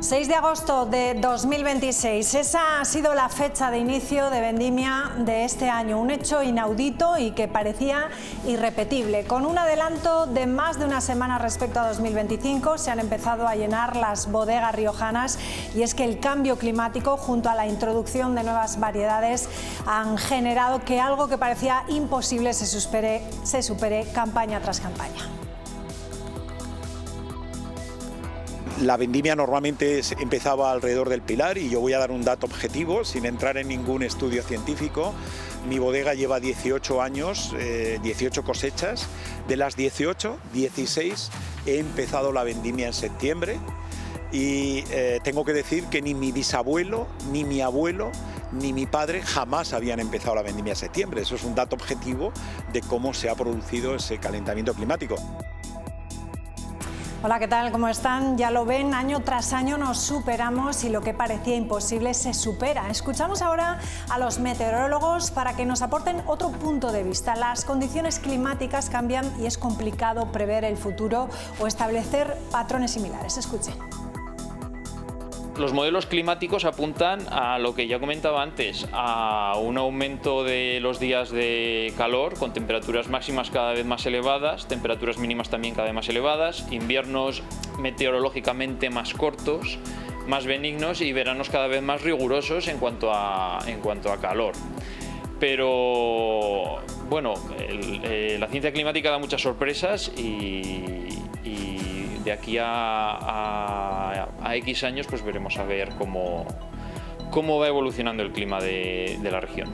6 de agosto de 2026, esa ha sido la fecha de inicio de vendimia de este año, un hecho inaudito y que parecía irrepetible. Con un adelanto de más de una semana respecto a 2025 se han empezado a llenar las bodegas riojanas, y es que el cambio climático junto a la introducción de nuevas variedades han generado que algo que parecía imposible se supere campaña tras campaña. La vendimia normalmente empezaba alrededor del Pilar, y yo voy a dar un dato objetivo sin entrar en ningún estudio científico. Mi bodega lleva 18 años, 18 cosechas. De las 18, 16 he empezado la vendimia en septiembre, y tengo que decir que ni mi bisabuelo, ni mi abuelo, ni mi padre jamás habían empezado la vendimia en septiembre. Eso es un dato objetivo de cómo se ha producido ese calentamiento climático. Hola, ¿qué tal? ¿Cómo están? Ya lo ven, año tras año nos superamos y lo que parecía imposible se supera. Escuchamos ahora a los meteorólogos para que nos aporten otro punto de vista. Las condiciones climáticas cambian y es complicado prever el futuro o establecer patrones similares. Escuchen. Los modelos climáticos apuntan a lo que ya comentaba antes, a un aumento de los días de calor con temperaturas máximas cada vez más elevadas, temperaturas mínimas también cada vez más elevadas, inviernos meteorológicamente más cortos, más benignos, y veranos cada vez más rigurosos en cuanto a calor. Pero bueno, la ciencia climática da muchas sorpresas y de aquí a X años pues veremos a ver cómo va evolucionando el clima de la región.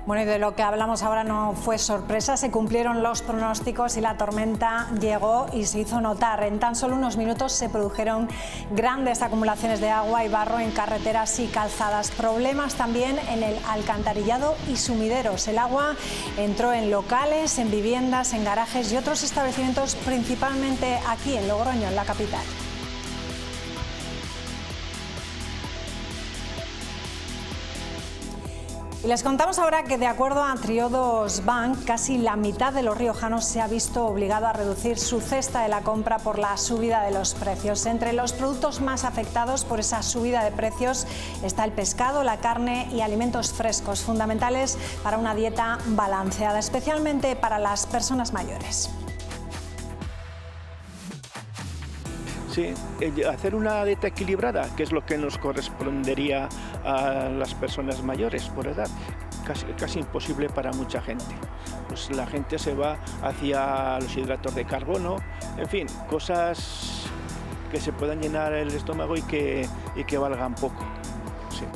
Bueno, y de lo que hablamos ahora no fue sorpresa, se cumplieron los pronósticos y la tormenta llegó y se hizo notar. En tan solo unos minutos se produjeron grandes acumulaciones de agua y barro en carreteras y calzadas. Problemas también en el alcantarillado y sumideros. El agua entró en locales, en viviendas, en garajes y otros establecimientos, principalmente aquí en Logroño, en la capital. Y les contamos ahora que, de acuerdo a Triodos Bank, casi la mitad de los riojanos se ha visto obligado a reducir su cesta de la compra por la subida de los precios. Entre los productos más afectados por esa subida de precios está el pescado, la carne y alimentos frescos, fundamentales para una dieta balanceada, especialmente para las personas mayores. Sí, hacer una dieta equilibrada, que es lo que nos correspondería a las personas mayores por edad, casi imposible para mucha gente. Pues la gente se va hacia los hidratos de carbono, en fin, cosas que se puedan llenar el estómago y que valgan poco. Sí.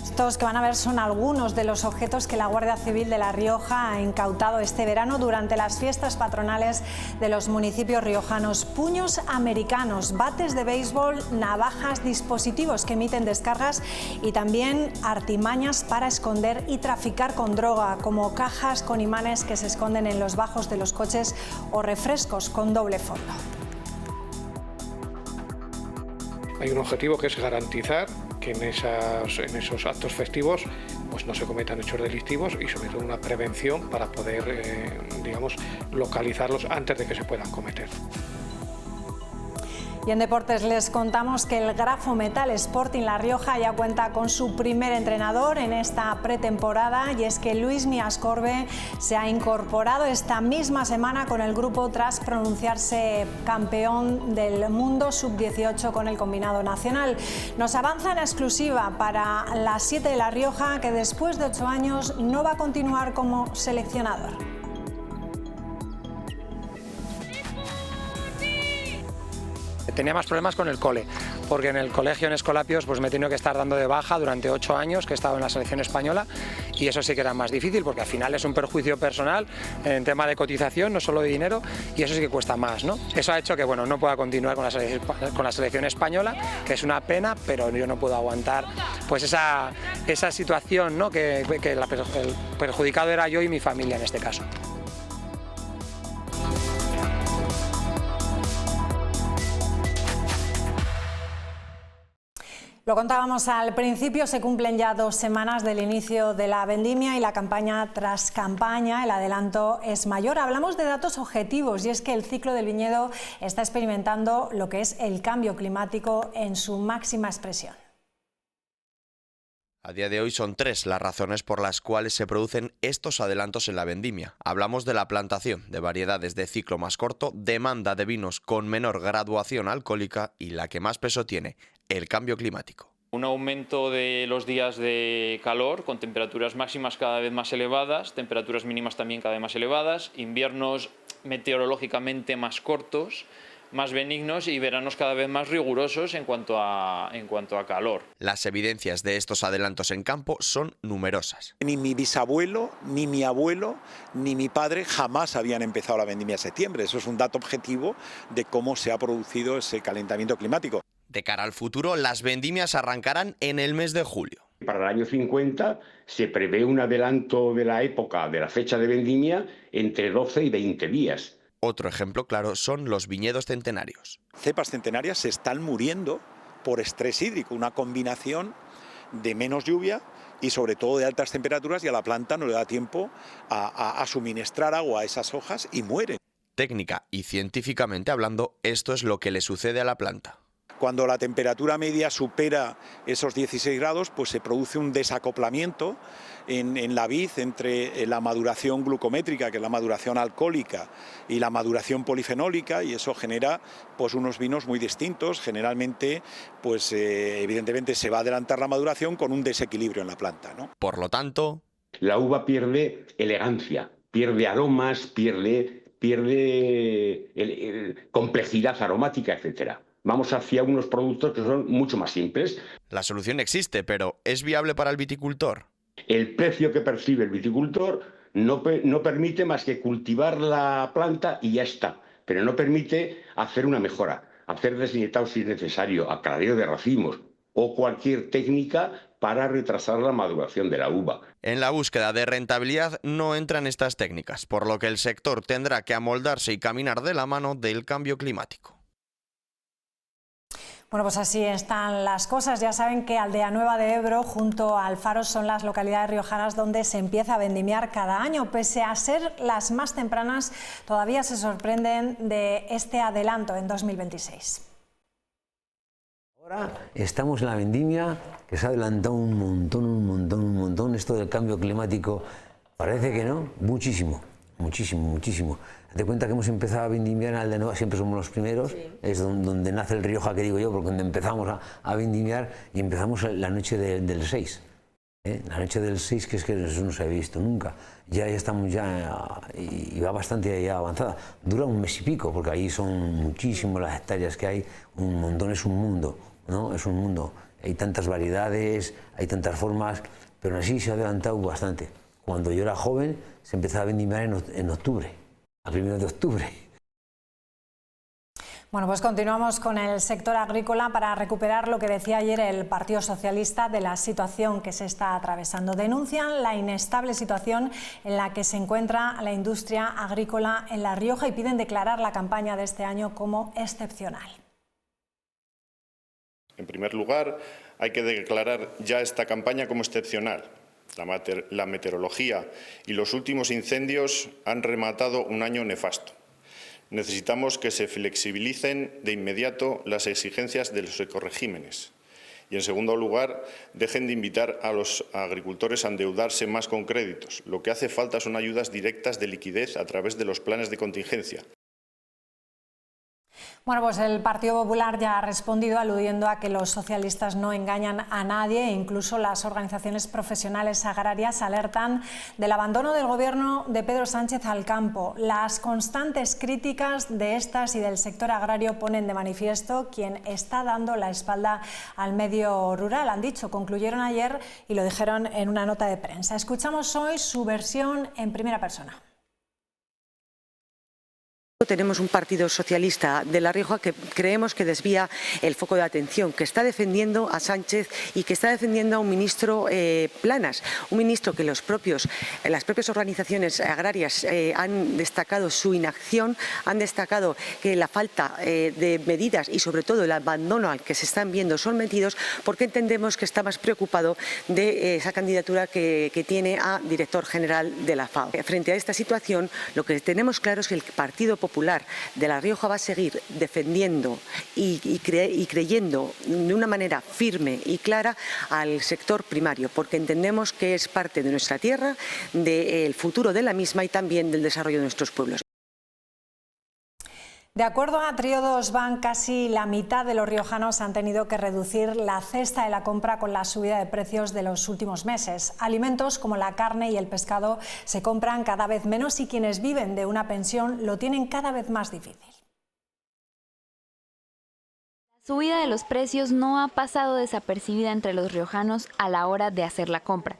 Estos que van a ver son algunos de los objetos que la Guardia Civil de La Rioja ha incautado este verano durante las fiestas patronales de los municipios riojanos. Puños americanos, bates de béisbol, navajas, dispositivos que emiten descargas y también artimañas para esconder y traficar con droga, como cajas con imanes que se esconden en los bajos de los coches o refrescos con doble fondo. Hay un objetivo que es garantizar que en esos actos festivos pues no se cometan hechos delictivos y sobre todo una prevención para poder localizarlos antes de que se puedan cometer. Y en deportes les contamos que el Grafo Metal Sporting La Rioja ya cuenta con su primer entrenador en esta pretemporada, y es que Luis Miascorbe se ha incorporado esta misma semana con el grupo tras pronunciarse campeón del mundo sub-18 con el combinado nacional. Nos avanza en exclusiva para las 7 de La Rioja que después de 8 años no va a continuar como seleccionador. Tenía más problemas con el cole, porque en el colegio en Escolapios pues me he tenido que estar dando de baja durante 8 años que he estado en la selección española, y eso sí que era más difícil porque al final es un perjuicio personal en tema de cotización, no solo de dinero, y eso sí que cuesta más, ¿no? Eso ha hecho que bueno, no pueda continuar con la selección española, que es una pena, pero yo no puedo aguantar pues esa situación, ¿no? que el perjudicado era yo y mi familia en este caso. Lo contábamos al principio, se cumplen ya 2 semanas del inicio de la vendimia y la campaña tras campaña, el adelanto es mayor. Hablamos de datos objetivos y es que el ciclo del viñedo está experimentando lo que es el cambio climático en su máxima expresión. A día de hoy son 3 las razones por las cuales se producen estos adelantos en la vendimia. Hablamos de la plantación de variedades de ciclo más corto, demanda de vinos con menor graduación alcohólica y la que más peso tiene, el cambio climático. Un aumento de los días de calor con temperaturas máximas cada vez más elevadas, temperaturas mínimas también cada vez más elevadas, inviernos meteorológicamente más cortos, más benignos y veranos cada vez más rigurosos en cuanto a calor. Las evidencias de estos adelantos en campo son numerosas. Ni mi bisabuelo, ni mi abuelo, ni mi padre jamás habían empezado la vendimia en septiembre. Eso es un dato objetivo de cómo se ha producido ese calentamiento climático. De cara al futuro, las vendimias arrancarán en el mes de julio. Para el año 50 se prevé un adelanto de la época de la fecha de vendimia entre 12 y 20 días. Otro ejemplo claro son los viñedos centenarios. Cepas centenarias se están muriendo por estrés hídrico, una combinación de menos lluvia y sobre todo de altas temperaturas, y a la planta no le da tiempo a suministrar agua a esas hojas y mueren. Técnica y científicamente hablando, esto es lo que le sucede a la planta. Cuando la temperatura media supera esos 16 grados, pues se produce un desacoplamiento en la vid entre la maduración glucométrica, que es la maduración alcohólica, y la maduración polifenólica, y eso genera pues unos vinos muy distintos. Generalmente, pues evidentemente se va a adelantar la maduración con un desequilibrio en la planta, ¿no? Por lo tanto, la uva pierde elegancia, pierde aromas, pierde complejidad aromática, etcétera. Vamos hacia unos productos que son mucho más simples. La solución existe, pero ¿es viable para el viticultor? El precio que percibe el viticultor no permite más que cultivar la planta y ya está, pero no permite hacer una mejora, hacer desnietado si es necesario, aclareo de racimos o cualquier técnica para retrasar la maduración de la uva. En la búsqueda de rentabilidad no entran estas técnicas, por lo que el sector tendrá que amoldarse y caminar de la mano del cambio climático. Bueno, pues así están las cosas. Ya saben que Aldea Nueva de Ebro, junto a Alfaro, son las localidades riojanas donde se empieza a vendimiar cada año. Pese a ser las más tempranas, todavía se sorprenden de este adelanto en 2026. Ahora estamos en la vendimia, que se ha adelantado un montón. Esto del cambio climático parece que no, muchísimo. Te cuenta que hemos empezado a vendimiar en Aldea Nueva, siempre somos los primeros, sí. Es donde nace el Rioja, que digo yo, porque donde empezamos a vendimiar, y empezamos la noche del 6. La noche del 6, que es que eso no se había visto nunca. Ya estamos y va bastante ya avanzada. Dura un mes y pico, porque ahí son muchísimas las hectáreas que hay, un montón, es un mundo, ¿no? Es un mundo. Hay tantas variedades, hay tantas formas, pero así se ha adelantado bastante. Cuando yo era joven, se empezaba a vendimiar en octubre. A 1 de octubre. Bueno, pues continuamos con el sector agrícola para recuperar lo que decía ayer el Partido Socialista de la situación que se está atravesando. Denuncian la inestable situación en la que se encuentra la industria agrícola en La Rioja y piden declarar la campaña de este año como excepcional. En primer lugar, hay que declarar ya esta campaña como excepcional. La meteorología y los últimos incendios han rematado un año nefasto. Necesitamos que se flexibilicen de inmediato las exigencias de los ecoregímenes. Y, en segundo lugar, dejen de invitar a los agricultores a endeudarse más con créditos. Lo que hace falta son ayudas directas de liquidez a través de los planes de contingencia. Bueno, pues el Partido Popular ya ha respondido aludiendo a que los socialistas no engañan a nadie e incluso las organizaciones profesionales agrarias alertan del abandono del gobierno de Pedro Sánchez al campo. Las constantes críticas de estas y del sector agrario ponen de manifiesto quién está dando la espalda al medio rural. Han dicho, concluyeron ayer y lo dijeron en una nota de prensa. Escuchamos hoy su versión en primera persona. tenemos un Partido Socialista de La Rioja que creemos que desvía el foco de atención, que está defendiendo a Sánchez y que está defendiendo a un ministro Planas, un ministro que las propias organizaciones agrarias han destacado su inacción, han destacado que la falta de medidas y sobre todo el abandono al que se están viendo sometidos, porque entendemos que está más preocupado de esa candidatura que tiene a director general de la FAO. Frente a esta situación, lo que tenemos claro es que el Partido Popular de La Rioja va a seguir defendiendo y creyendo de una manera firme y clara al sector primario, porque entendemos que es parte de nuestra tierra, del futuro de la misma y también del desarrollo de nuestros pueblos. De acuerdo a Triodos Bank, casi la mitad de los riojanos han tenido que reducir la cesta de la compra con la subida de precios de los últimos meses. Alimentos como la carne y el pescado se compran cada vez menos y quienes viven de una pensión lo tienen cada vez más difícil. La subida de los precios no ha pasado desapercibida entre los riojanos a la hora de hacer la compra.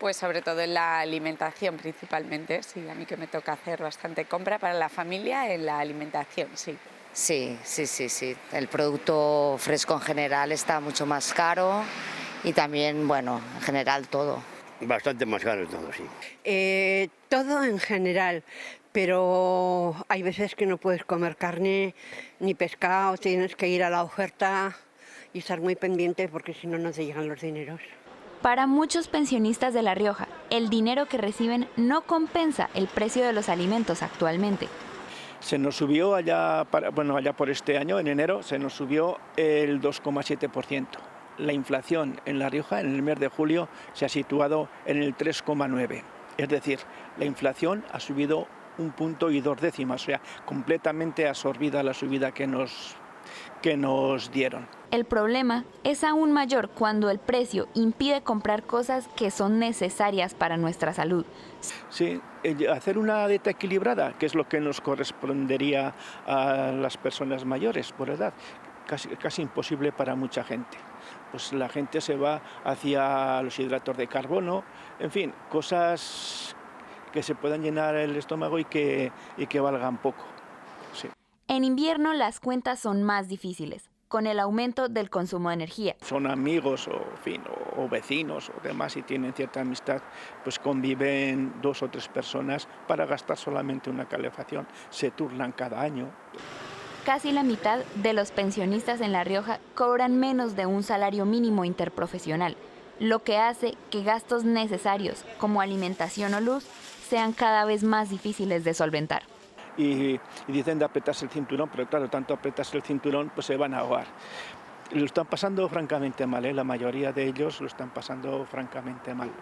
Pues sobre todo en la alimentación principalmente, sí, a mí que me toca hacer bastante compra para la familia en la alimentación, sí. Sí. El producto fresco en general está mucho más caro y también, bueno, en general todo. Bastante más caro todo, sí. Todo en general, pero hay veces que no puedes comer carne ni pescado, tienes que ir a la oferta y estar muy pendiente porque si no, no te llegan los dineros. Para muchos pensionistas de La Rioja, el dinero que reciben no compensa el precio de los alimentos actualmente. Se nos subió allá por este año, en enero, se nos subió el 2,7%. La inflación en La Rioja en el mes de julio se ha situado en el 3,9%. Es decir, la inflación ha subido 1,2 puntos, o sea, completamente absorbida la subida que nos dieron. El problema es aún mayor cuando el precio impide comprar cosas que son necesarias para nuestra salud. Sí, hacer una dieta equilibrada, que es lo que nos correspondería a las personas mayores por edad, casi imposible para mucha gente. Pues la gente se va hacia los hidratos de carbono, en fin, cosas que se puedan llenar el estómago y que valgan poco. Sí. En invierno las cuentas son más difíciles, con el aumento del consumo de energía. Son amigos o vecinos o demás y tienen cierta amistad, pues conviven 2 o 3 personas para gastar solamente una calefacción. Se turnan cada año. Casi la mitad de los pensionistas en La Rioja cobran menos de un salario mínimo interprofesional, lo que hace que gastos necesarios como alimentación o luz sean cada vez más difíciles de solventar. Y dicen de apretarse el cinturón, pero claro, tanto apretarse el cinturón, pues se van a ahogar. Lo están pasando francamente mal, la mayoría de ellos lo están pasando francamente mal.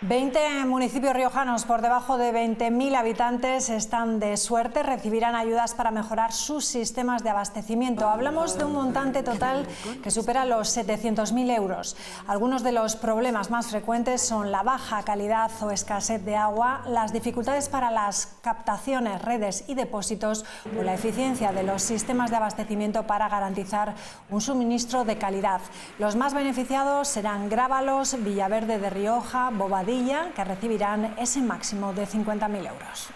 20 municipios riojanos por debajo de 20.000 habitantes están de suerte, recibirán ayudas para mejorar sus sistemas de abastecimiento. Hablamos de un montante total que supera los 700.000 euros. Algunos de los problemas más frecuentes son la baja calidad o escasez de agua, las dificultades para las captaciones, redes y depósitos o la eficiencia de los sistemas de abastecimiento para garantizar un suministro de calidad. Los más beneficiados serán Grábalos, Villaverde de Rioja, Bobadilla, que recibirán ese máximo de 50.000 euros.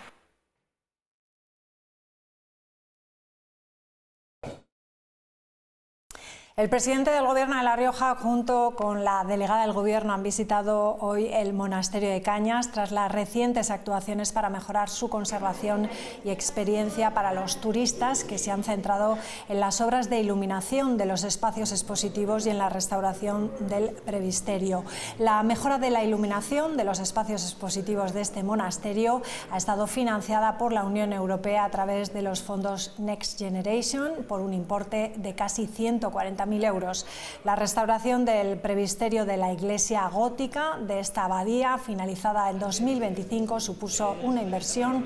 El presidente del Gobierno de La Rioja junto con la delegada del Gobierno han visitado hoy el monasterio de Cañas tras las recientes actuaciones para mejorar su conservación y experiencia para los turistas que se han centrado en las obras de iluminación de los espacios expositivos y en la restauración del presbiterio. La mejora de la iluminación de los espacios expositivos de este monasterio ha estado financiada por la Unión Europea a través de los fondos Next Generation por un importe de casi 140.000 euros. La restauración del presbiterio de la iglesia gótica de esta abadía, finalizada en 2025, supuso una inversión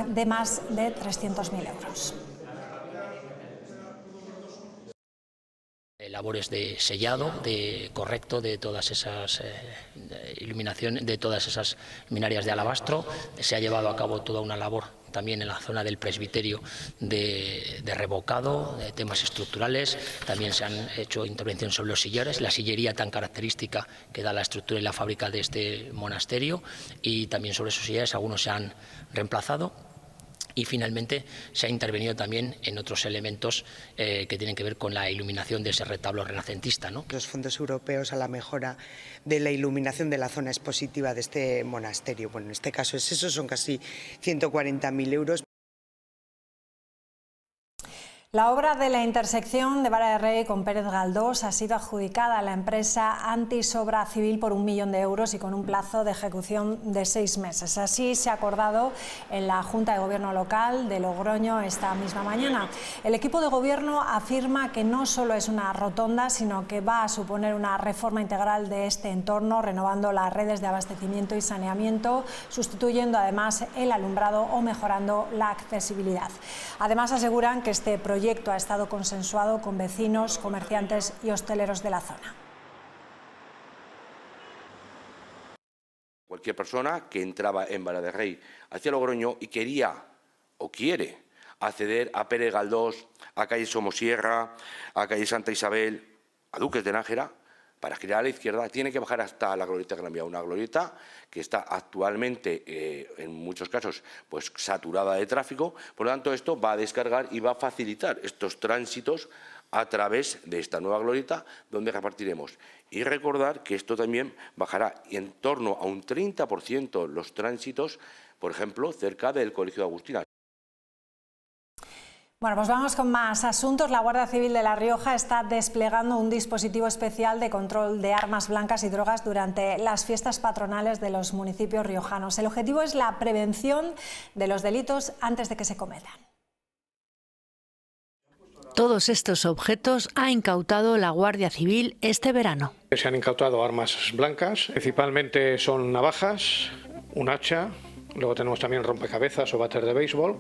de más de 300.000 euros. Labores de sellado, correcto de todas esas iluminaciones, de todas esas luminarias de alabastro. Se ha llevado a cabo toda una labor también en la zona del presbiterio de revocado, de temas estructurales. También se han hecho intervenciones sobre los sillares, la sillería tan característica que da la estructura y la fábrica de este monasterio, y también sobre esos sillares algunos se han reemplazado. Y finalmente se ha intervenido también en otros elementos que tienen que ver con la iluminación de ese retablo renacentista, ¿no? Los fondos europeos a la mejora de la iluminación de la zona expositiva de este monasterio. Bueno, en este caso es eso, son casi 140.000 euros. La obra de la intersección de Vara de Rey con Pérez Galdós ha sido adjudicada a la empresa Antisobra Civil por 1 millón de euros y con un plazo de ejecución de 6 meses. Así se ha acordado en la Junta de Gobierno local de Logroño esta misma mañana. El equipo de gobierno afirma que no solo es una rotonda, sino que va a suponer una reforma integral de este entorno, renovando las redes de abastecimiento y saneamiento, sustituyendo además el alumbrado o mejorando la accesibilidad. Además aseguran que este proyecto ha estado consensuado con vecinos, comerciantes y hosteleros de la zona. Cualquier persona que entraba en Vara de Rey hacia Logroño y quería o quiere acceder a Pérez Galdós, a calle Somosierra, a calle Santa Isabel, a Duques de Nájera, para girar a la izquierda tiene que bajar hasta la glorieta Gran Vía, una glorieta que está actualmente en muchos casos pues saturada de tráfico. Por lo tanto, esto va a descargar y va a facilitar estos tránsitos a través de esta nueva glorieta donde repartiremos. Y recordar que esto también bajará en torno a un 30% los tránsitos, por ejemplo, cerca del Colegio de Agustina. Bueno, pues vamos con más asuntos. La Guardia Civil de La Rioja está desplegando un dispositivo especial de control de armas blancas y drogas durante las fiestas patronales de los municipios riojanos. El objetivo es la prevención de los delitos antes de que se cometan. Todos estos objetos ha incautado la Guardia Civil este verano. Se han incautado armas blancas, principalmente son navajas, un hacha. Luego tenemos también rompecabezas o bates de béisbol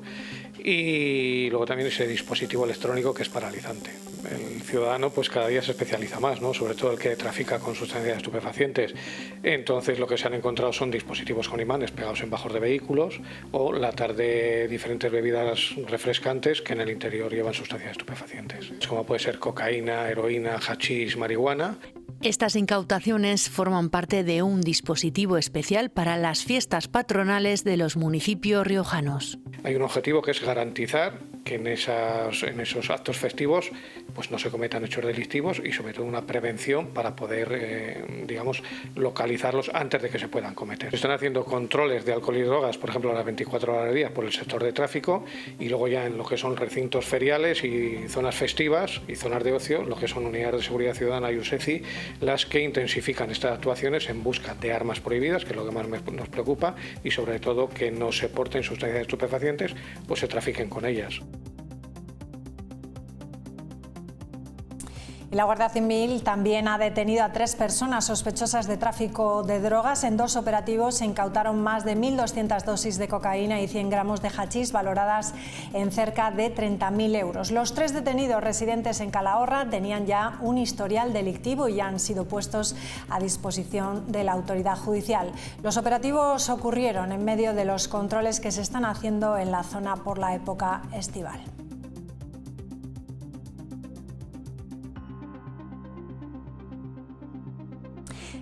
y luego también ese dispositivo electrónico que es paralizante. El ciudadano pues cada día se especializa más, ¿no? Sobre todo el que trafica con sustancias estupefacientes. Entonces lo que se han encontrado son dispositivos con imanes pegados en bajos de vehículos o latas de diferentes bebidas refrescantes que en el interior llevan sustancias estupefacientes, como puede ser cocaína, heroína, hachís, marihuana. Estas incautaciones forman parte de un dispositivo especial para las fiestas patronales de los municipios riojanos. Hay un objetivo que es garantizar que en esos actos festivos pues no se cometan hechos delictivos y sobre todo una prevención para poder digamos, localizarlos antes de que se puedan cometer. Se están haciendo controles de alcohol y drogas, por ejemplo, a las 24 horas del día por el sector de tráfico y luego ya en lo que son recintos feriales y zonas festivas y zonas de ocio, lo que son unidades de seguridad ciudadana y USECI, las que intensifican estas actuaciones en busca de armas prohibidas, que es lo que más nos preocupa, y sobre todo que no se porten sustancias estupefacientes o se trafiquen con ellas. La Guardia Civil también ha detenido a 3 personas sospechosas de tráfico de drogas. En 2 operativos se incautaron más de 1.200 dosis de cocaína y 100 gramos de hachís valoradas en cerca de 30.000 euros. Los 3 detenidos residentes en Calahorra tenían ya un historial delictivo y ya han sido puestos a disposición de la autoridad judicial. Los operativos ocurrieron en medio de los controles que se están haciendo en la zona por la época estival.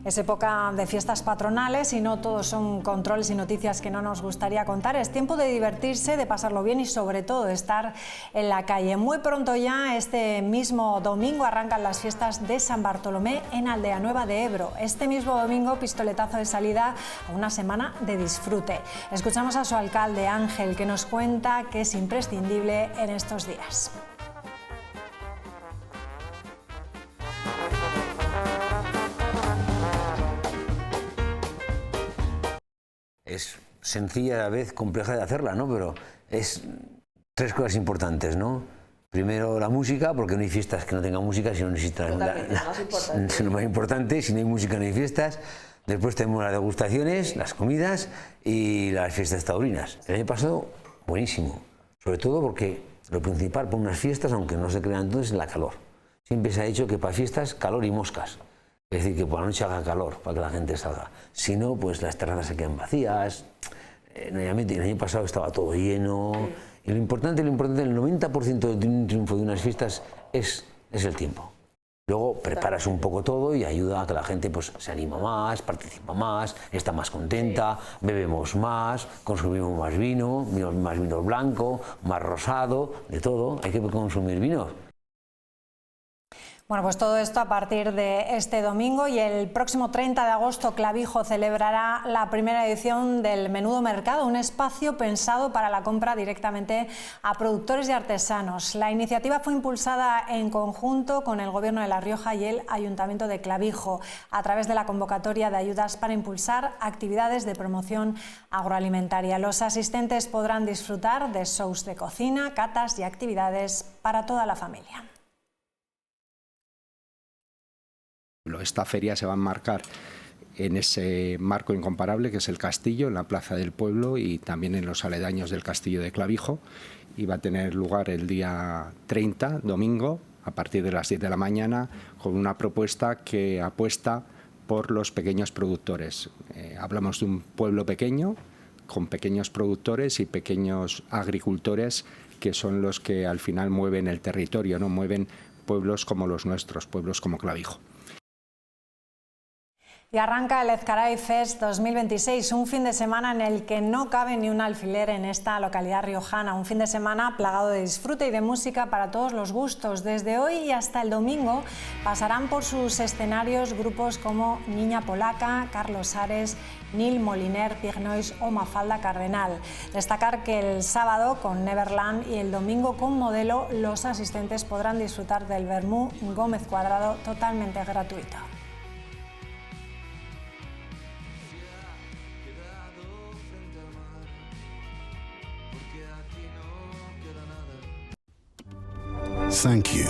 Es época de fiestas patronales y no todos son controles y noticias que no nos gustaría contar. Es tiempo de divertirse, de pasarlo bien y sobre todo de estar en la calle. Muy pronto ya, este mismo domingo, arrancan las fiestas de San Bartolomé en Aldea Nueva de Ebro. Este mismo domingo, pistoletazo de salida a una semana de disfrute. Escuchamos a su alcalde Ángel, que nos cuenta que es imprescindible en estos días. Es sencilla a la vez compleja de hacerla, ¿no? Pero es 3 cosas importantes, ¿no? Primero la música, porque no hay fiestas que no tengan música, si no necesitas es lo más importante, si no hay música no hay fiestas. Después tenemos las degustaciones, las comidas y las fiestas taurinas. El año pasado, buenísimo, sobre todo porque lo principal para unas fiestas, aunque no se crean entonces, es la calor. Siempre se ha dicho que para fiestas, calor y moscas. Es decir, que por la noche haga calor para que la gente salga. Si no, pues las terrazas se quedan vacías, el año pasado estaba todo lleno. Y lo importante, el 90% del triunfo de unas fiestas es el tiempo. Luego preparas un poco todo y ayuda a que la gente pues, se anima más, participa más, está más contenta, bebemos más, consumimos más vino blanco, más rosado, de todo. Hay que consumir vinos. Bueno, pues todo esto a partir de este domingo, y el próximo 30 de agosto Clavijo celebrará la primera edición del Menudo Mercado, un espacio pensado para la compra directamente a productores y artesanos. La iniciativa fue impulsada en conjunto con el Gobierno de La Rioja y el Ayuntamiento de Clavijo, a través de la convocatoria de ayudas para impulsar actividades de promoción agroalimentaria. Los asistentes podrán disfrutar de shows de cocina, catas y actividades para toda la familia. Esta feria se va a enmarcar en ese marco incomparable que es el castillo, en la plaza del pueblo y también en los aledaños del castillo de Clavijo, y va a tener lugar el día 30, domingo, a partir de las 10 de la mañana, con una propuesta que apuesta por los pequeños productores. Hablamos de un pueblo pequeño, con pequeños productores y pequeños agricultores, que son los que al final mueven el territorio, ¿no? Mueven pueblos como los nuestros, pueblos como Clavijo. Y arranca el Ezcaray Fest 2026, un fin de semana en el que no cabe ni un alfiler en esta localidad riojana. Un fin de semana plagado de disfrute y de música para todos los gustos. Desde hoy y hasta el domingo pasarán por sus escenarios grupos como Niña Polaca, Carlos Ares, Nil Moliner, Pignois o Mafalda Cardenal. Destacar que el sábado con Neverland y el domingo con Modelo, los asistentes podrán disfrutar del vermú Gómez Cuadrado totalmente gratuito. Thank you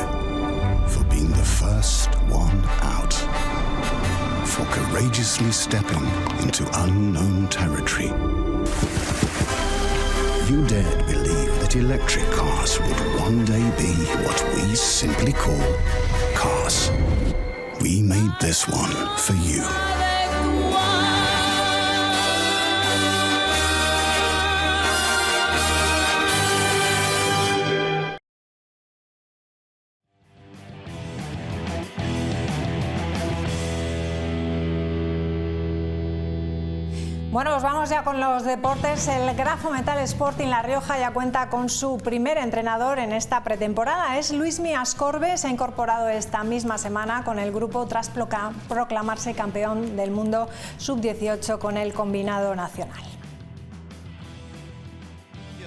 for being the first one out, for courageously stepping into unknown territory. You dared believe that electric cars would one day be what we simply call cars. We made this one for you. Bueno, pues vamos ya con los deportes. El Grafo Metal Sporting La Rioja ya cuenta con su primer entrenador en esta pretemporada. Es Luismi Ascorbe, se ha incorporado esta misma semana con el grupo tras proclamarse campeón del mundo sub-18 con el combinado nacional.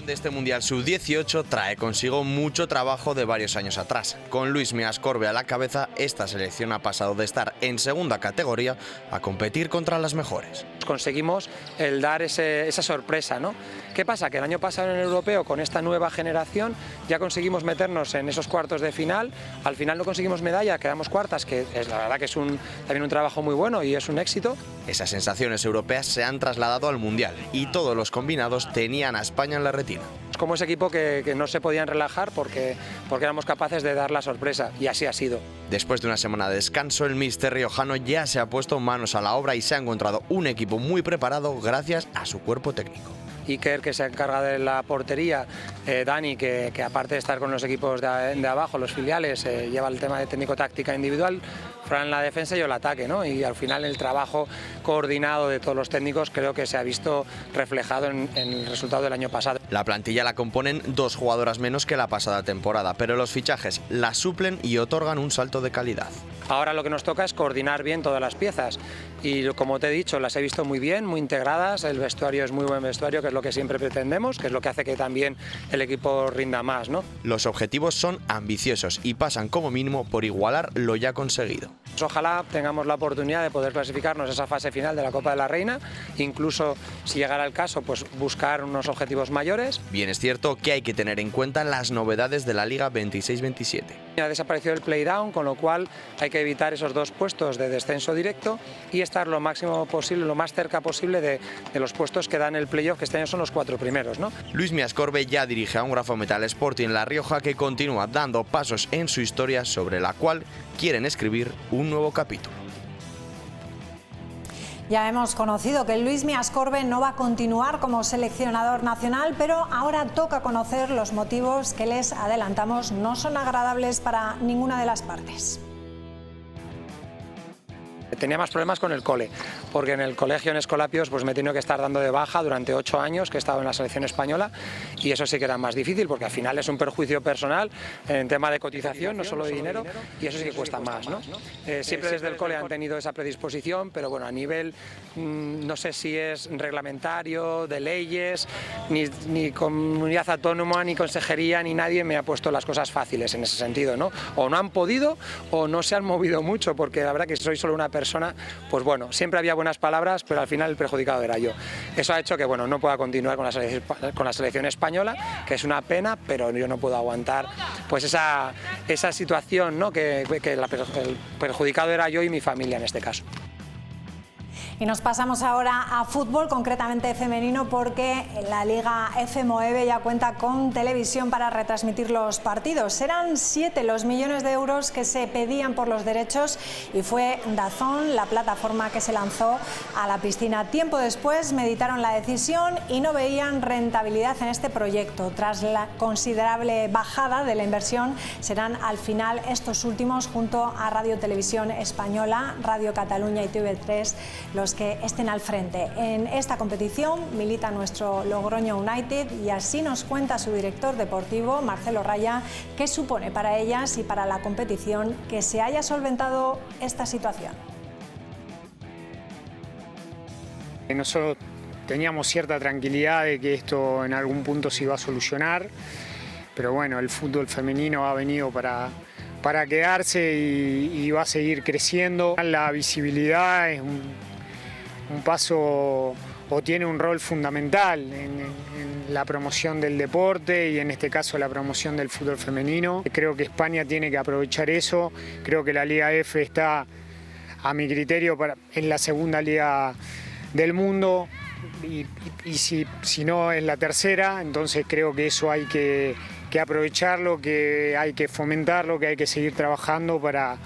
De este Mundial Sub-18 trae consigo mucho trabajo de varios años atrás. Con Luismi Ascorbe a la cabeza, esta selección ha pasado de estar en segunda categoría a competir contra las mejores. Conseguimos el dar esa sorpresa, ¿no? ¿Qué pasa? Que el año pasado en el europeo, con esta nueva generación, ya conseguimos meternos en esos cuartos de final. Al final no conseguimos medalla, quedamos cuartas, que es la verdad que es también un trabajo muy bueno y es un éxito. Esas sensaciones europeas se han trasladado al Mundial y todos los combinados tenían a España en la retina. Es como ese equipo que no se podían relajar porque éramos capaces de dar la sorpresa, y así ha sido. Después de una semana de descanso, el míster riojano ya se ha puesto manos a la obra y se ha encontrado un equipo muy preparado gracias a su cuerpo técnico. Iker, que se encarga de la portería, Dani, que aparte de estar con los equipos de abajo, los filiales, lleva el tema de técnico-táctica individual, Fran la defensa y yo el ataque, ¿no? Y al final el trabajo coordinado de todos los técnicos creo que se ha visto reflejado en el resultado del año pasado. La plantilla la componen 2 jugadoras menos que la pasada temporada, pero los fichajes la suplen y otorgan un salto de calidad. Ahora lo que nos toca es coordinar bien todas las piezas y, como te he dicho, las he visto muy bien, muy integradas, el vestuario es muy buen vestuario, que es lo que siempre pretendemos, que es lo que hace que también el equipo rinda más, ¿no? Los objetivos son ambiciosos y pasan como mínimo por igualar lo ya conseguido. Pues ojalá tengamos la oportunidad de poder clasificarnos a esa fase final de la Copa de la Reina, incluso si llegara el caso, pues buscar unos objetivos mayores. Bien es cierto que hay que tener en cuenta las novedades de la Liga 26-27. Ha desaparecido el playdown, con lo cual hay que evitar esos 2 puestos de descenso directo y estar lo máximo posible, lo más cerca posible de los puestos que dan el playoff, que este año son los 4 primeros, ¿no? Luismi Ascorbe ya dirige a un Grafo Metal Sporting La Rioja que continúa dando pasos en su historia, sobre la cual quieren escribir un nuevo capítulo. Ya hemos conocido que Luismi Ascorbe no va a continuar como seleccionador nacional, pero ahora toca conocer los motivos que les adelantamos no son agradables para ninguna de las partes. Tenía más problemas con el cole, porque en el colegio en Escolapios pues me he tenido que estar dando de baja durante 8 años que he estado en la selección española, y eso sí que era más difícil porque al final es un perjuicio personal en tema de cotización, no solo de dinero, y eso sí que cuesta más, ¿no? Siempre desde el cole han tenido esa predisposición, pero bueno, a nivel no sé si es reglamentario, de leyes, ni comunidad autónoma, ni consejería, ni nadie me ha puesto las cosas fáciles en ese sentido, ¿no? O no han podido o no se han movido mucho, porque la verdad que soy solo una persona, pues bueno, siempre había buenas palabras, pero al final el perjudicado era yo. Eso ha hecho que bueno, no pueda continuar con la selección española, que es una pena, pero yo no puedo aguantar pues esa situación, ¿no? que el perjudicado era yo y mi familia en este caso. Y nos pasamos ahora a fútbol, concretamente femenino, porque la Liga F-Moeve ya cuenta con televisión para retransmitir los partidos. Serán 7 los millones de euros que se pedían por los derechos y fue DAZN la plataforma que se lanzó a la piscina. Tiempo después meditaron la decisión y no veían rentabilidad en este proyecto. Tras la considerable bajada de la inversión, serán al final estos últimos, junto a Radio Televisión Española, Radio Cataluña y TV3, los que estén al frente. En esta competición milita nuestro Logroño United y así nos cuenta su director deportivo, Marcelo Raya, qué supone para ellas y para la competición que se haya solventado esta situación. Nosotros teníamos cierta tranquilidad de que esto en algún punto se iba a solucionar, pero bueno, el fútbol femenino ha venido para quedarse y va a seguir creciendo. La visibilidad es un paso o tiene un rol fundamental en la promoción del deporte y en este caso la promoción del fútbol femenino. Creo que España tiene que aprovechar eso. Creo que la Liga F está, a mi criterio, en la segunda liga del mundo y si no es la tercera, entonces creo que eso hay que aprovecharlo, que hay que fomentarlo, que hay que seguir trabajando para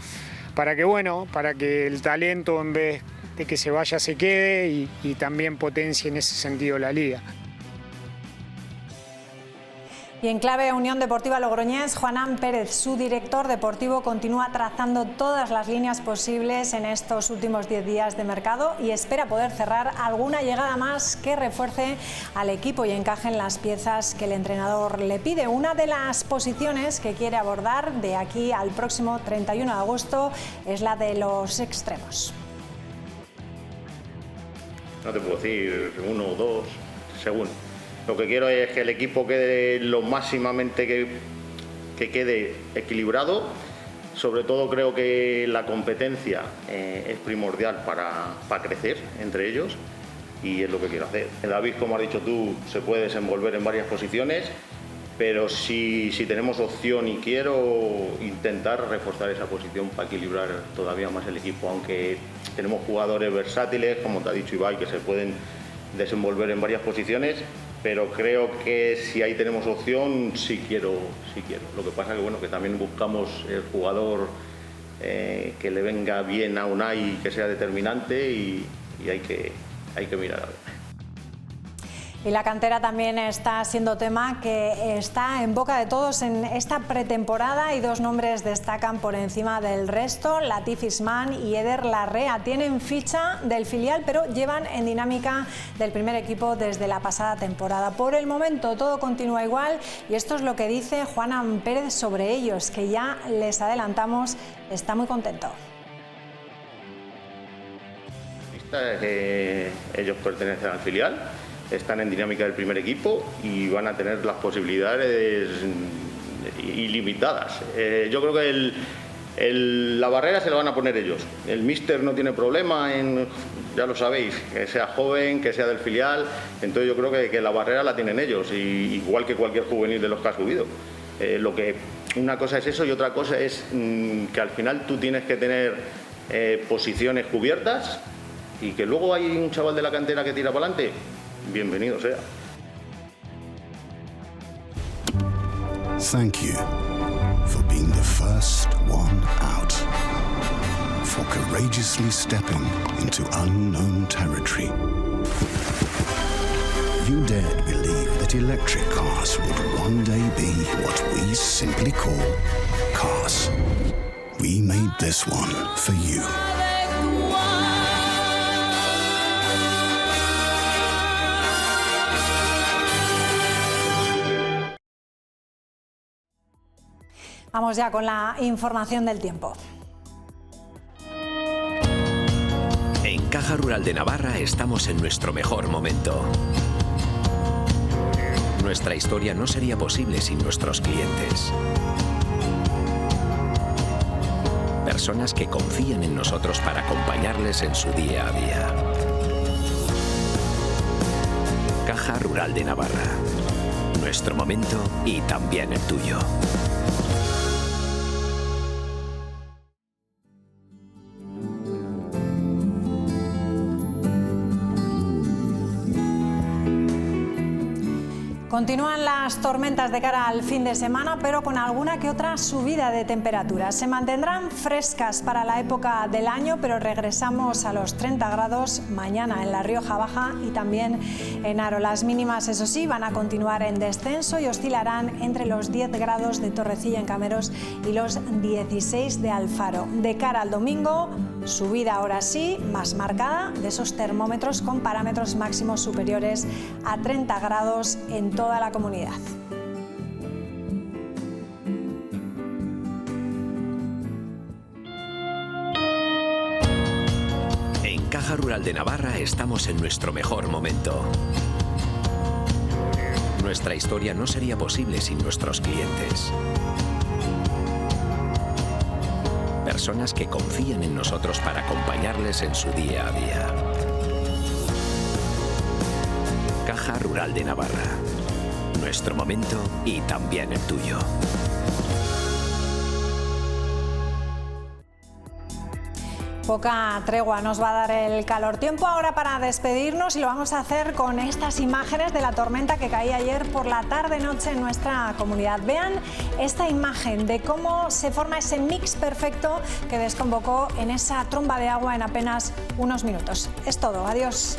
que el talento, en vez de que se vaya, se quede y también potencie en ese sentido la liga. Y en clave Unión Deportiva Logroñés, Juanán Pérez, su director deportivo, continúa trazando todas las líneas posibles en estos últimos 10 días de mercado y espera poder cerrar alguna llegada más que refuerce al equipo y encaje en las piezas que el entrenador le pide. Una de las posiciones que quiere abordar de aquí al próximo 31 de agosto es la de los extremos. No te puedo decir 1 o 2, según. Lo que quiero es que el equipo quede lo máximamente que quede equilibrado. Sobre todo creo que la competencia es primordial para crecer entre ellos y es lo que quiero hacer. David, como has dicho tú, se puede desenvolver en varias posiciones, pero si tenemos opción y quiero intentar reforzar esa posición para equilibrar todavía más el equipo, aunque tenemos jugadores versátiles, como te ha dicho Ibai, que se pueden desenvolver en varias posiciones, pero creo que si ahí tenemos opción, sí quiero. Lo que pasa que bueno, que también buscamos el jugador que le venga bien a Unai, que sea determinante y hay que mirar a ver. Y la cantera también está siendo tema que está en boca de todos en esta pretemporada y dos nombres destacan por encima del resto. Latif Isman y Eder Larrea tienen ficha del filial, pero llevan en dinámica del primer equipo desde la pasada temporada. Por el momento todo continúa igual y esto es lo que dice Juanán Pérez sobre ellos, que ya les adelantamos, está muy contento. Ellos pertenecen al filial, están en dinámica del primer equipo y van a tener las posibilidades ilimitadas. Yo creo que la barrera se la van a poner ellos. El míster no tiene problema en, ya lo sabéis, que sea joven, que sea del filial, entonces yo creo que la barrera la tienen ellos, igual que cualquier juvenil de los que ha subido. Una cosa es eso y otra cosa es que al final tú tienes que tener posiciones cubiertas y que luego hay un chaval de la cantera que tira para adelante. Bienvenido sea. Thank you for being the first one out. for courageously stepping into unknown territory. You dared believe that electric cars would one day be what we simply call cars. We made this one for you. Vamos ya con la información del tiempo. En Caja Rural de Navarra estamos en nuestro mejor momento. Nuestra historia no sería posible sin nuestros clientes. Personas que confían en nosotros para acompañarles en su día a día. Caja Rural de Navarra. Nuestro momento y también el tuyo. Continúan las tormentas de cara al fin de semana, pero con alguna que otra subida de temperaturas. Se mantendrán frescas para la época del año, pero regresamos a los 30 grados mañana en La Rioja Baja y también en Haro. Las mínimas, eso sí, van a continuar en descenso y oscilarán entre los 10 grados de Torrecilla en Cameros y los 16 de Alfaro. De cara al domingo, subida ahora sí, más marcada, de esos termómetros con parámetros máximos superiores a 30 grados en toda la comunidad. En Caja Rural de Navarra estamos en nuestro mejor momento. Nuestra historia no sería posible sin nuestros clientes. Personas que confían en nosotros para acompañarles en su día a día. Caja Rural de Navarra. Nuestro momento y también el tuyo. Poca tregua nos va a dar el calor. Tiempo ahora para despedirnos y lo vamos a hacer con estas imágenes de la tormenta que caía ayer por la tarde-noche en nuestra comunidad. Vean esta imagen de cómo se forma ese mix perfecto que desconvocó en esa tromba de agua en apenas unos minutos. Es todo. Adiós.